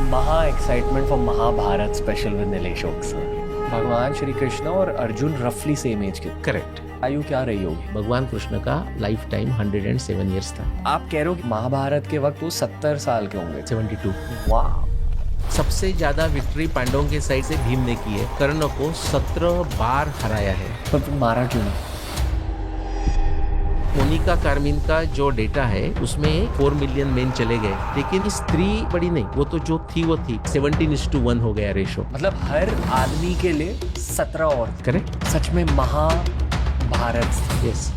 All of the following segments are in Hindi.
महा excitement for Mahabharat special with Nilesh Oak sir. भगवान श्री कृष्ण और अर्जुन रफली सेम एज के, करेक्ट। आयु क्या रही होगी? भगवान कृष्ण का लाइफ टाइम 107 ईयर्स था। आप कह रहे हो कि महाभारत के वक्त वो 70 साल के होंगे। 72। वाह। सबसे ज्यादा विक्ट्री पांडवों के साइड से भीम ने की है। कर्ण को 17 बार हराया है। तो फिर मारा क्यों नहीं? मोनिका कार्मिन का जो डेटा है उसमें 4 मिलियन मेन चले गए, लेकिन स्त्री बड़ी नहीं, वो तो जो थी वो थी। 17:1 हो गया रेशो। मतलब हर आदमी के लिए 17 और। करेक्ट। सच में महाभारत। यस।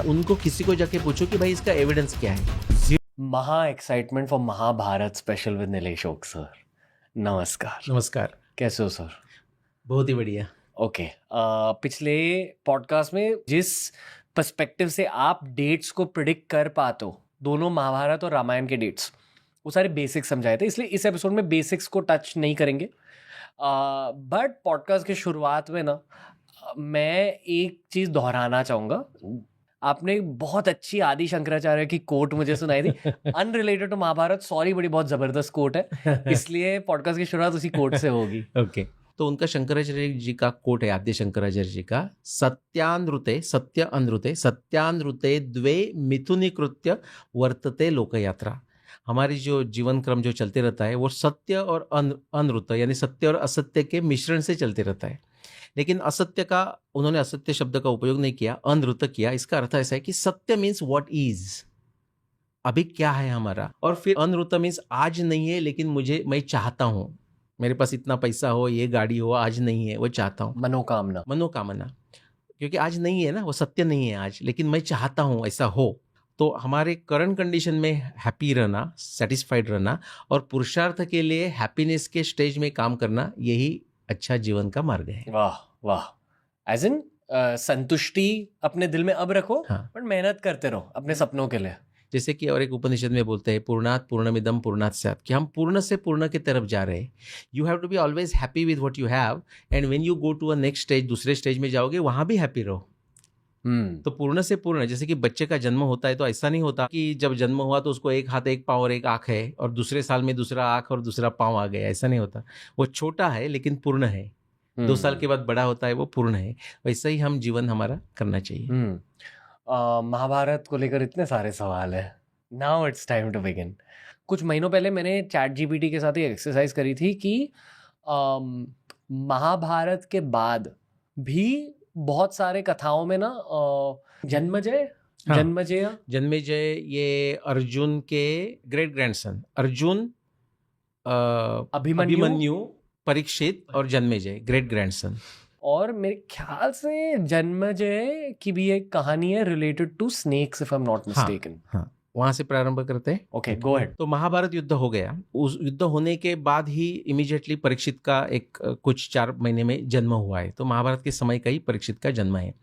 उनको किसी को जाके पूछो कि भाई इसका एविडेंस क्या है। महा excitement for Mahabharat special with Nilesh Oak sir. नमस्कार। नमस्कार। कैसे हो सर? बहुत ही बढ़िया। ओके। पिछले पॉडकास्ट में जिस पर्सपेक्टिव से आप डेट्स को प्रिडिक्ट कर पाते हो, दोनों महाभारत और रामायण के डेट्स, वो सारे बेसिक्स समझाए थे, इसलिए इस एपिसोड में बेसिक्स को टच नहीं करेंगे। बट पॉडकास्ट की शुरुआत में ना मैं एक चीज़ दोहराना चाहूँगा। आपने एक बहुत अच्छी आदि शंकराचार्य की कोट मुझे सुनाई थी, अनरिलेटेड टू महाभारत। सॉरी, बड़ी बहुत ज़बरदस्त कोट है, इसलिए पॉडकास्ट की शुरुआत उसी कोट से होगी। ओके। तो उनका शंकराचार्य जी का कोट है, आद्य शंकराचार्य जी का, सत्यानृते द्वे मिथुनीकृत्य वर्तते लोकयात्रा। हमारी जो जीवन क्रम जो चलते रहता है वो सत्य और अनृत यानी सत्य और असत्य के मिश्रण से चलते रहता है। लेकिन असत्य का, उन्होंने असत्य शब्द का उपयोग नहीं किया, अनृत किया। इसका अर्थ ऐसा है कि सत्य मीन्स व्हाट इज, अभी क्या है हमारा, और फिर अनृत मीन्स आज नहीं है लेकिन मैं चाहता हूँ, मेरे पास इतना पैसा हो, ये गाड़ी हो, आज नहीं है, वो चाहता हूँ। मनोकामना, क्योंकि आज नहीं है ना, वो सत्य नहीं है आज, लेकिन मैं चाहता हूँ ऐसा हो। तो हमारे करंट कंडीशन में हैप्पी रहना, सेटिस्फाइड रहना और पुरुषार्थ के लिए हैप्पीनेस के स्टेज में काम करना, यही अच्छा जीवन का मार्ग है। वाह वाह। एज इन संतुष्टि अपने दिल में अब रखो, हाँ। पर मेहनत करते रहो अपने सपनों के लिए। जैसे कि और एक उपनिषद में बोलते हैं, पूर्णात पूर्णमिदम पूर्णात स्यात्, कि हम पूर्ण से पूर्ण की तरफ जा रहे हैं। You have to be always happy with what you have, and when you go to a next stage, दूसरे स्टेज में जाओगे, वहां भी हैप्पी रहो। तो पूर्ण से पूर्ण, जैसे कि बच्चे का जन्म होता है तो ऐसा नहीं होता कि जब जन्म हुआ तो उसको एक हाथ, एक पाँव और एक आँख है, और दूसरे साल में दूसरा आँख और दूसरा पाँव आ गया, ऐसा नहीं होता। वो छोटा है लेकिन पूर्ण है। 2 साल के बाद बड़ा होता है, वो पूर्ण है। वैसा ही हम जीवन हमारा करना चाहिए। महाभारत को लेकर इतने सारे सवाल है। Now it's time to begin. कुछ महीनों पहले मैंने चैट जीपीटी के साथ एक एक्सरसाइज करी थी कि महाभारत के बाद भी बहुत सारे कथाओं में ना जन्मेजय, ये अर्जुन के ग्रेट ग्रैंडसन, अर्जुन, अभिमन्यु, परीक्षित और जन्मेजय ग्रेट ग्रैंडसन। और मेरे ख्याल से जन्मेजय की भी एक कहानी है related to snakes, if I am not mistaken. हाँ, वहां से प्रारंभ करते हैं। Okay, go ahead. तो महाभारत युद्ध हो गया। उस युद्ध होने के बाद ही इमीडिएटली परीक्षित का एक कुछ 4 महीने में जन्म हुआ है। तो महाभारत के समय का ही परीक्षित का जन्म है।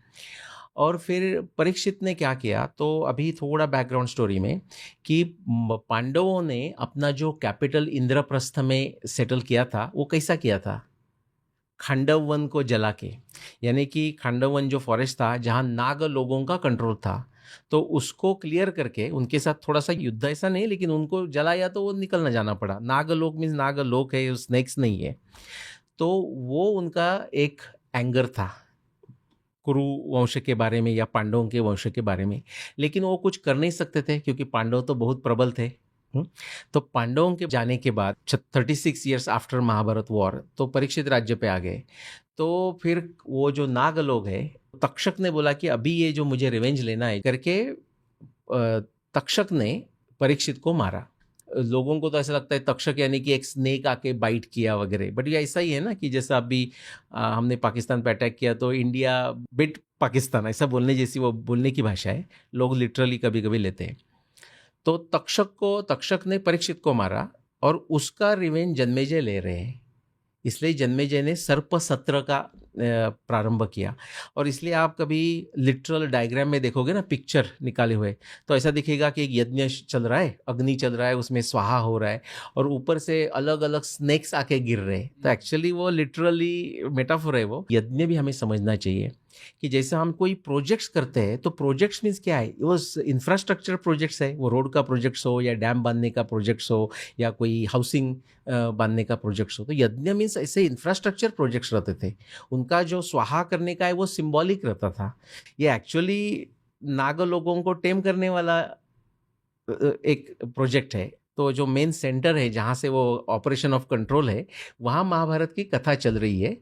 और फिर परीक्षित ने क्या किया, तो अभी थोड़ा बैकग्राउंड स्टोरी में, कि पांडवों ने अपना जो कैपिटल इंद्रप्रस्थ में सेटल किया था, वो कैसा किया था? खांडव वन को जला के, यानी कि खांडव वन जो फॉरेस्ट था जहाँ नाग लोगों का कंट्रोल था, तो उसको क्लियर करके उनके साथ थोड़ा सा युद्ध, ऐसा नहीं लेकिन उनको जलाया तो वो निकल ना जाना पड़ा। नागलोक मीन्स नागलोक है, स्नेक्स नहीं है। तो वो उनका एक एंगर था कुरु वंश के बारे में या पांडवों के वंश के बारे में, लेकिन वो कुछ कर नहीं सकते थे क्योंकि पांडव तो बहुत प्रबल थे। तो पांडवों के जाने के बाद 36 ईयर्स आफ्टर महाभारत वॉर, तो परीक्षित राज्य पे आ गए। तो फिर वो जो नाग लोग है, तक्षक ने बोला कि अभी ये जो मुझे रिवेंज लेना है करके, तक्षक ने परीक्षित को मारा। लोगों को तो ऐसा लगता है तक्षक यानी कि एक स्नेक आके बाइट किया वगैरह, बट ये ऐसा ही है ना कि जैसा अभी हमने पाकिस्तान पे अटैक किया तो इंडिया बिट पाकिस्तान, ऐसा बोलने जैसी वो बोलने की भाषा है, लोग लिटरली कभी कभी लेते हैं। तो तक्षक ने परीक्षित को मारा और उसका रिवेंज जन्मेजय ले रहे हैं। इसलिए जन्मेजय ने सर्प सत्र का प्रारंभ किया। और इसलिए आप कभी लिटरल डायग्राम में देखोगे ना, पिक्चर निकाले हुए, तो ऐसा दिखेगा कि एक यज्ञ चल रहा है, अग्नि चल रहा है, उसमें स्वाहा हो रहा है और ऊपर से अलग अलग स्नेक्स आके गिर रहे हैं। तो एक्चुअली वो लिटरली मेटाफोर है। वो यज्ञ भी हमें समझना चाहिए कि जैसे हम कोई प्रोजेक्ट्स करते हैं तो प्रोजेक्ट्स मीन्स क्या है, वो इंफ्रास्ट्रक्चर प्रोजेक्ट्स है, वो रोड का प्रोजेक्ट्स हो या डैम बांधने का प्रोजेक्ट्स हो या कोई हाउसिंग बांधने का प्रोजेक्ट्स हो, तो यज्ञ मीन्स ऐसे इंफ्रास्ट्रक्चर प्रोजेक्ट्स रहते थे। उनका जो स्वाहा करने का है वो सिंबॉलिक रहता था। ये एक्चुअली नाग लोगों को टेम करने वाला एक प्रोजेक्ट है। तो जो मेन सेंटर है जहाँ से वो ऑपरेशन ऑफ कंट्रोल है, वहाँ महाभारत की कथा चल रही है।